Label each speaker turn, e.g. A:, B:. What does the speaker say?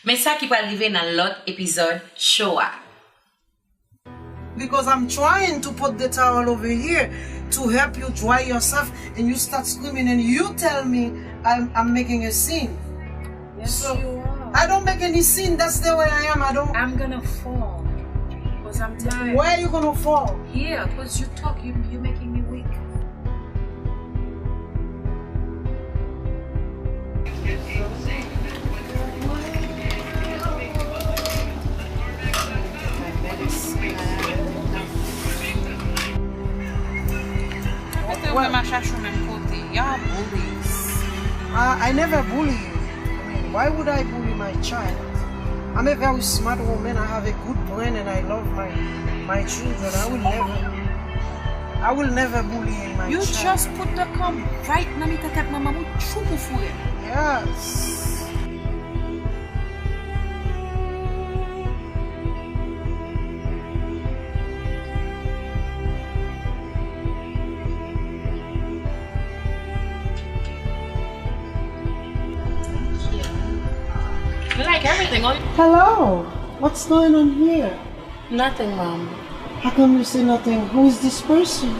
A: Mais ça qui va arriver dans l'autre épisode show.
B: Because I'm trying to put the towel over here to help you dry yourself, and you start screaming and you tell me I'm making a scene.
C: Yes,
B: so
C: you are.
B: I don't make any scene. That's the way I am.
C: I'm gonna fall because I'm tired.
B: Where are you gonna fall?
C: Here, because you talk, you're making me weak.
B: I never bully you. I mean, why would I bully my child? I'm a very smart woman. I have a good brain, and I love my children. I will never bully my child.
C: You just put the comb right na mi tatat mama mo chupu fuye.
B: Yes.
A: You like everything, oh?
B: Hello. What's going on here?
A: Nothing, Mom.
B: How come you say nothing? Who is this person?